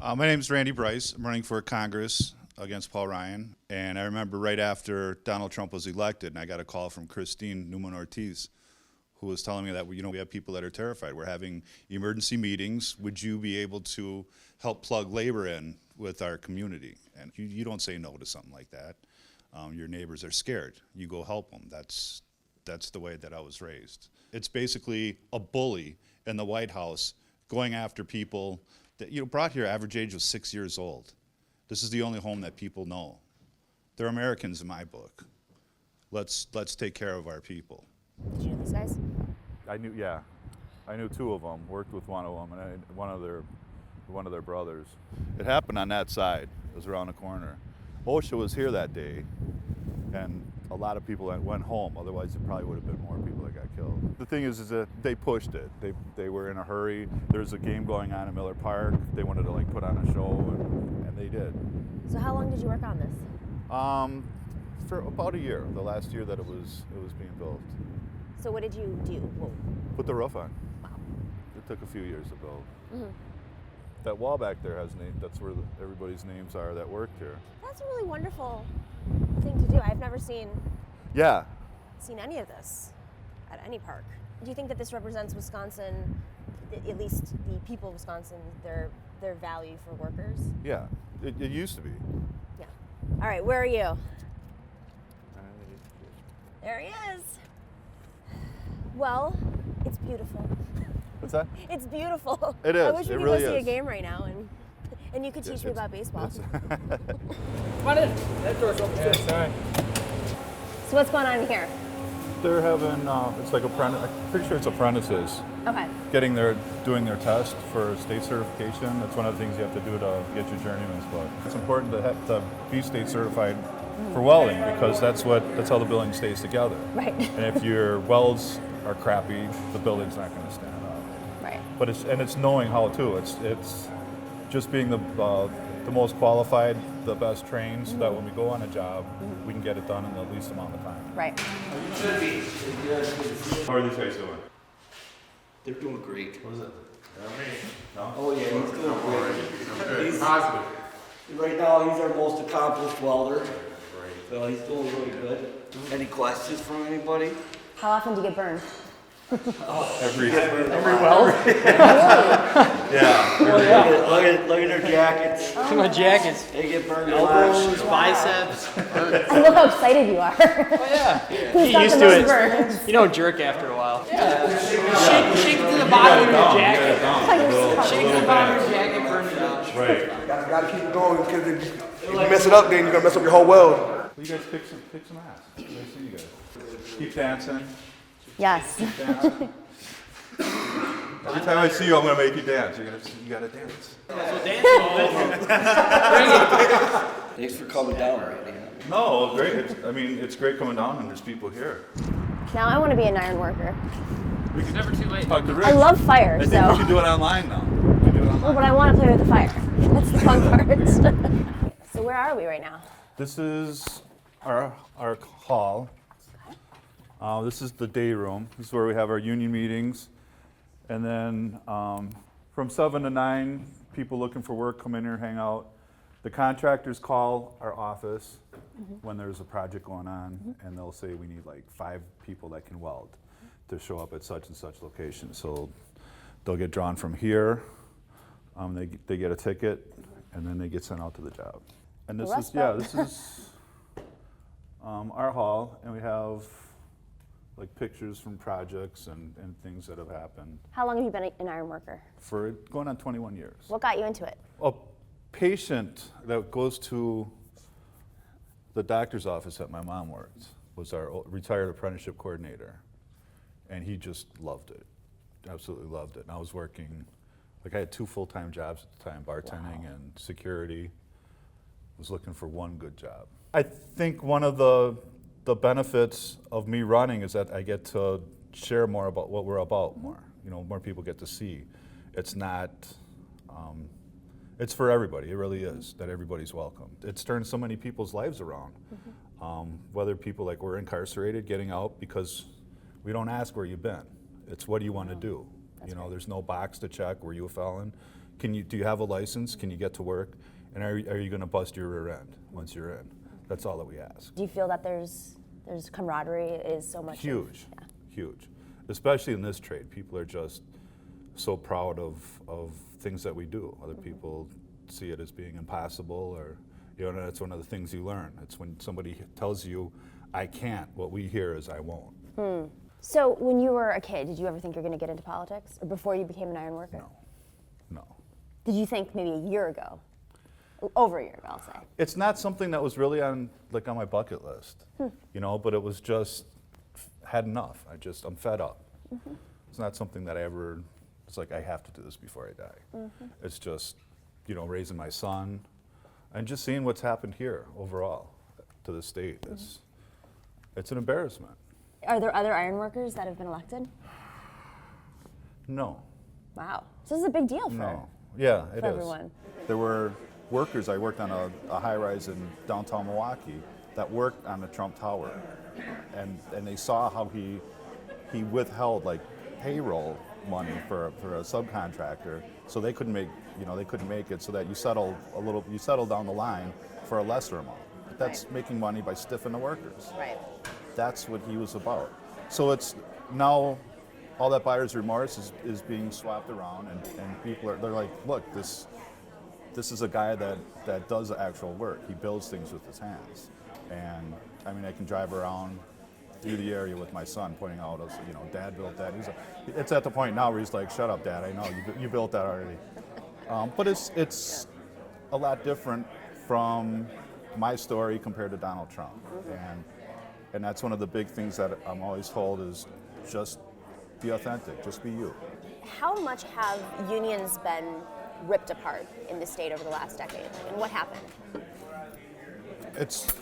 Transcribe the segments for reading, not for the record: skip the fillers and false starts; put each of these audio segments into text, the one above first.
My name is Randy Bryce. I'm running for Congress against Paul Ryan. And I remember right after Donald Trump was elected, and I got a call from Christine Newman-Ortiz, who was telling me that, we have people that are terrified. We're having emergency meetings. Would you be able to help plug labor in with our community? And you don't say no to something like that. Your neighbors are scared. You go help them. That's the way that I was raised. It's basically a bully in the White House going after people that, brought here, average age was 6 years old. This is the only home that people know. They're Americans in my book. Let's take care of our people. Did you know these guys? I knew two of them, worked with one of them, and one of their brothers. It happened on that side. It was around the corner. OSHA was here that day, and a lot of people went home. Otherwise, there probably would have been more people that got killed. The thing is that they pushed it. They were in a hurry. There's a game going on in Miller Park. They wanted to put on a show, and they did. So how long did you work on this? For about a year. The last year that it was being built. So what did you do? Well, Put the roof on. wow. It took a few years to build. Mm-hmm. That wall back there has name. That's where everybody's names are that worked here. That's a really wonderful thing to do. I've never seen any of this at any park. Do you think that this represents Wisconsin, at least the people of Wisconsin, their value for workers? Yeah, it used to be. Yeah. All right, where are you? There he is. Well, it's beautiful. What's that? It's beautiful. It I is. wish we It could really go see a is. game right now, and you could teach me about baseball. Come on in. That door's open. Yeah, sorry. So what's going on here? They're having it's like apprentice. I'm pretty sure it's apprentices Okay. doing their test for state certification. That's one of the things you have to do to get your journeyman's book. It's important to be state certified for welding because that's how the building stays together. Right. And if your welds are crappy, the building's not going to stand up. Right. But it's knowing how to. It's just being the most qualified, the best trained, so that when we go on a job, we can get it done in the least amount of time. Right. How are these guys doing? They're doing great. What is it? Oh yeah, he's doing great. He's positive. Right now, he's our most accomplished welder. So he's doing really good. Any questions from anybody? How often do you get burned? Every weld? Yeah. Look at their jackets. Look at my jackets. They get burned a lot. Elbows, biceps. I love how excited you are. Oh yeah. Who's Get got used the to most it. burns? You don't jerk after a while. Yeah. Shake to the bottom of your jacket. Shake to the bottom of your jacket, burn it down. Right. Gotta keep it going because if you mess it up, then you're gonna mess up your whole weld. Well, you guys kick some ass. Nice to see you guys. Keep dancing. Yes. Dancing. Every time I see you, I'm gonna make you dance. You gotta dance. Thanks for coming down, Randy. No, great. It's great coming down and there's people here. Now I want to be an iron worker. It's never too late. Talk to Rich. I love fire, I think we so. should do it online now. We can do it Well, online. but I want to play with the fire. That's the fun part. So where are we right now? This is our hall. This is the day room. This is where we have our union meetings. And then from 7 to 9, people looking for work come in here, hang out. The contractors call our office when there's a project going on, and they'll say we need 5 people that can weld to show up at such and such location. So they'll get drawn from here. They get a ticket, and then they get sent out to the job. And this is our hall, and we have pictures from projects and things that have happened How long have you been an iron worker? for going on 21 years. What got you into it? A patient that goes to the doctor's office that my mom worked was our retired apprenticeship coordinator, and he just loved it, absolutely loved it. And I was working, I had 2 full-time jobs at the time, bartending and security. Was looking for one good job. I think one of the benefits of me running is that I get to share more about what we're about more. More people get to see. It's not, it's for everybody, it really is, that everybody's welcome. It's turned so many people's lives around. Whether people we're incarcerated, getting out because we don't ask where you've been. It's what do you want to do? There's no box to check, were you a felon? do you have a license? Can you get to work? And are you going to bust your rear end once you're in? That's all that we ask. Do you feel that there's camaraderie is so much? Huge, huge. Especially in this trade, people are just so proud of things that we do. Other people see it as being impossible, or and that's one of the things you learn. It's when somebody tells you, "I can't." What we hear is, "I won't." So when you were a kid, did you ever think you're going to get into politics, or before you became an iron worker? No. Did you think maybe a year ago, over a year ago, I'll say? It's not something that was really on my bucket list, but it was just had enough. I'm fed up. It's not something that it's like I have to do this before I die. It's just, raising my son and just seeing what's happened here overall to the state. It's an embarrassment. Are there other iron workers that have been elected? No. Wow. So this is a big deal for No. Yeah, it is. everyone. There were workers, I worked on a high-rise in downtown Milwaukee that worked on the Trump Tower, and they saw how he withheld like payroll money for a subcontractor, so they couldn't make it, so that you settle down the line for a lesser amount. But that's making money by stiffing the workers. Right. That's what he was about. So it's now all that buyer's remorse is being swapped around, and people they're like, look, this is a guy that does the actual work. He builds things with his hands. And I mean, I can drive around through the area with my son, pointing out, Dad built that. It's at the point now where he's like, shut up, Dad, I know, you built that already. But it's a lot different from my story compared to Donald Trump. And that's one of the big things that I'm always told is just be authentic, just be you. How much have unions been ripped apart in the state over the last decade, and what happened? It's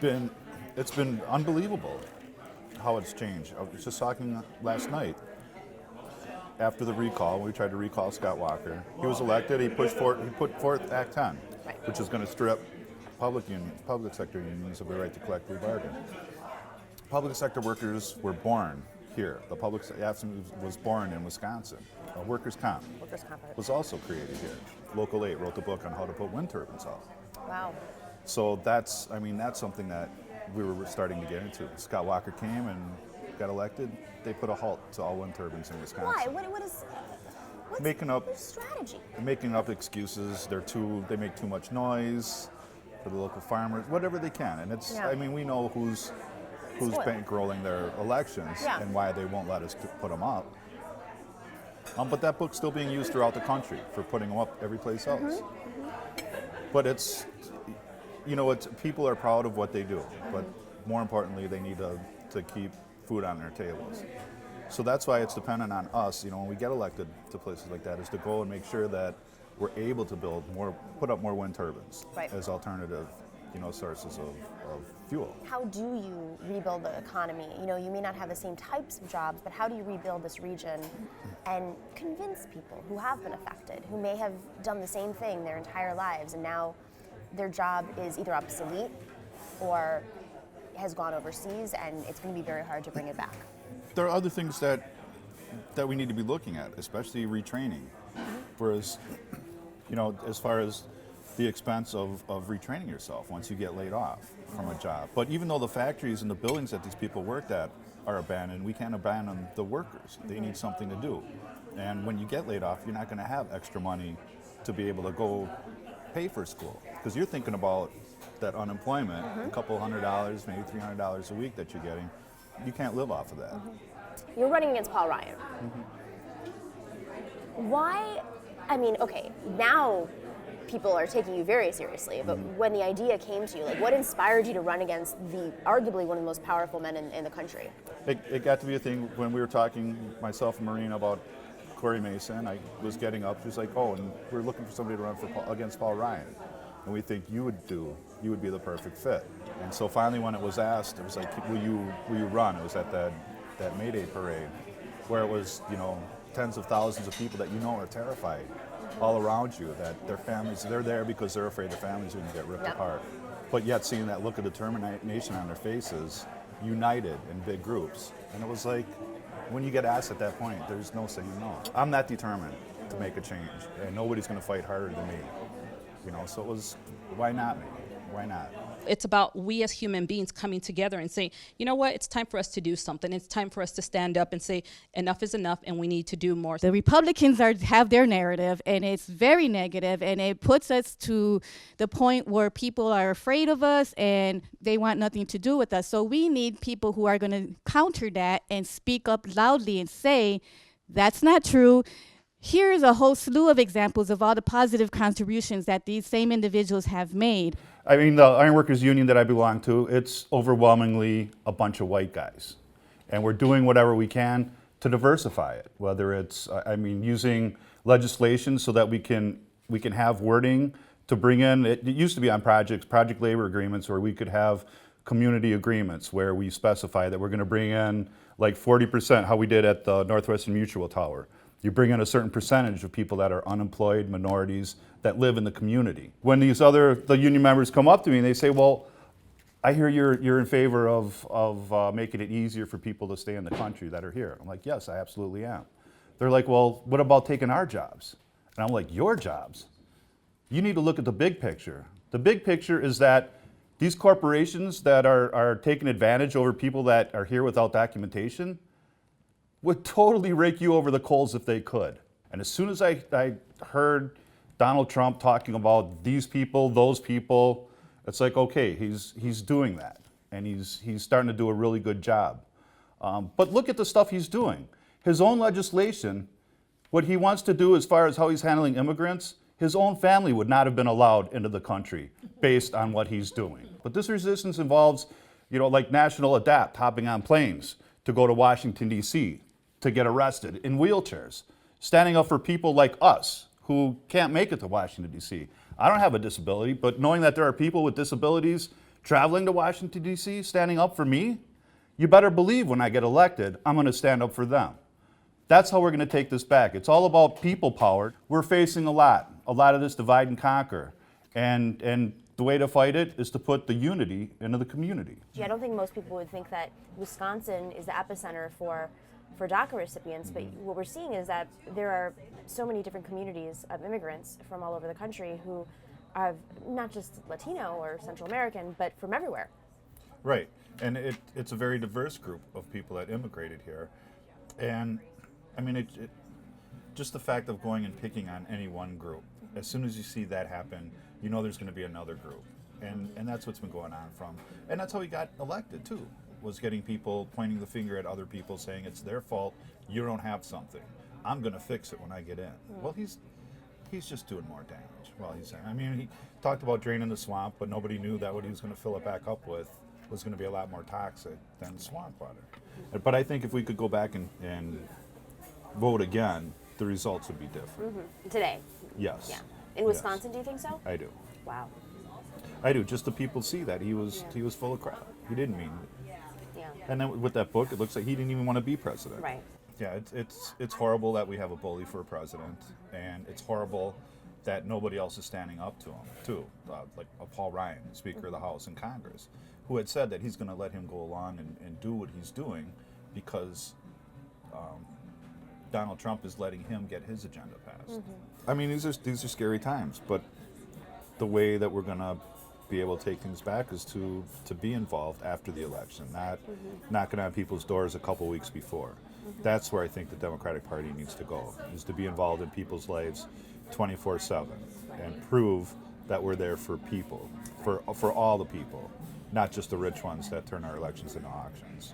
been unbelievable how it's changed. I was just talking last night after the recall. We tried to recall Scott Walker. He was elected. He put forth Act 10, which is going to strip public sector unions of the right to collectively bargain. Public sector workers were born here. The public sector was born in Wisconsin. Workers' comp was also created here. Local 8 wrote the book on how to put wind turbines out. Wow. So that's something that we were starting to get into. Scott Walker came and got elected. They put a halt to all wind turbines in Wisconsin. Why? What's making up their strategy? Making up excuses. They make too much noise for the local farmers. Whatever they can, and it's. Yeah. I mean, we know who's bankrolling their elections and why they won't let us put them up. But that book's still being used throughout the country for putting them up every place else. But it's, people are proud of what they do, but more importantly, they need to keep food on their tables. So that's why it's dependent on us, when we get elected to places like that, is to go and make sure that we're able to put up more wind turbines as alternative, sources of fuel. How do you rebuild the economy? You may not have the same types of jobs, but how do you rebuild this region and convince people who have been affected, who may have done the same thing their entire lives, and now their job is either obsolete or has gone overseas, and it's going to be very hard to bring it back? There are other things that we need to be looking at, especially retraining. Whereas, as far as the expense of retraining yourself once you get laid off from a job. But even though the factories and the buildings that these people worked at are abandoned, we can't abandon the workers. They need something to do. And when you get laid off, you're not going to have extra money to be able to go pay for school. Because you're thinking about that unemployment, a couple $100, maybe $300 a week that you're getting. You can't live off of that. You're running against Paul Ryan. Why? I mean, okay, now people are taking you very seriously, but when the idea came to you, what inspired you to run against arguably one of the most powerful men in the country? It got to be a thing when we were talking, myself and Marina, about Corey Mason. I was getting up, she was like, and we're looking for somebody to run against Paul Ryan. And we think you would be the perfect fit. And so finally when it was asked, it was like, will you run? It was at that May Day parade, where it was, tens of thousands of people that are terrified all around you, that their families, they're there because they're afraid their families are going to get ripped apart. But yet seeing that look of determination on their faces, united in big groups. And it was like, when you get asked at that point, there's no saying no. I'm that determined. to make a change, and nobody's going to fight harder than me. You know, so it was, why not me? Why not? It's about we as human beings coming together and saying, you know what, it's time for us to do something. It's time for us to stand up and say enough is enough and we need to do more. The Republicans have their narrative, and it's very negative, and it puts us to the point where people are afraid of us and they want nothing to do with us. So we need people who are going to counter that and speak up loudly and say, that's not true. Here's a whole slew of examples of all the positive contributions that these same individuals have made. I mean, the Ironworkers Union that I belong to, it's overwhelmingly a bunch of white guys. And we're doing whatever we can to diversify it, whether it's, using legislation so that we can have wording to bring in, it used to be on project labor agreements, where we could have community agreements where we specify that we're going to bring in like 40%, how we did at the Northwestern Mutual Tower. You bring in a certain percentage of people that are unemployed, minorities, that live in the community. When the union members come up to me and they say, well, I hear you're in favor of making it easier for people to stay in the country that are here. I'm like, yes, I absolutely am. They're like, well, what about taking our jobs? And I'm like, your jobs? You need to look at the big picture. The big picture is that these corporations that are taking advantage over people that are here without documentation would totally rake you over the coals if they could. And as soon as I heard Donald Trump talking about these people, those people, it's like, okay, he's doing that. And he's starting to do a really good job. But look at the stuff he's doing. His own legislation, what he wants to do as far as how he's handling immigrants, his own family would not have been allowed into the country based on what he's doing. But this resistance involves, like National Adapt, hopping on planes to go to Washington, D.C., to get arrested in wheelchairs, standing up for people like us who can't make it to Washington, D.C. I don't have a disability, but knowing that there are people with disabilities traveling to Washington, D.C., standing up for me, you better believe when I get elected, I'm going to stand up for them. That's how we're going to take this back. It's all about people power. We're facing a lot of this divide and conquer. And the way to fight it is to put the unity into the community. Gee, I don't think most people would think that Wisconsin is the epicenter for DACA recipients, but what we're seeing is that there are so many different communities of immigrants from all over the country who are not just Latino or Central American, but from everywhere. Right, and it's a very diverse group of people that immigrated here. And just the fact of going and picking on any one group, as soon as you see that happen, you know there's going to be another group. And that's what's been going on and that's how he got elected too, was getting people pointing the finger at other people saying it's their fault, you don't have something. I'm going to fix it when I get in. Well, he's just doing more damage. Well, he talked about draining the swamp, but nobody knew that what he was going to fill it back up with was going to be a lot more toxic than swamp water. But I think if we could go back and vote again, the results would be different. Today? Yes. Yeah. In Wisconsin, do you think so? I do. Wow. I do. Just the people see that he was full of crap. He didn't mean it. Yeah. And then with that book, it looks like he didn't even want to be president. Right. Yeah, it's horrible that we have a bully for a president, and it's horrible that nobody else is standing up to him, too. Like Paul Ryan, Speaker of the House and Congress, who had said that he's going to let him go along and do what he's doing because Donald Trump is letting him get his agenda passed. These are scary times, but the way that we're going to be able to take things back is to be involved after the election, not knocking on people's doors a couple weeks before. That's where I think the Democratic Party needs to go, is to be involved in people's lives 24/7 and prove that we're there for people, for all the people, not just the rich ones that turn our elections into auctions.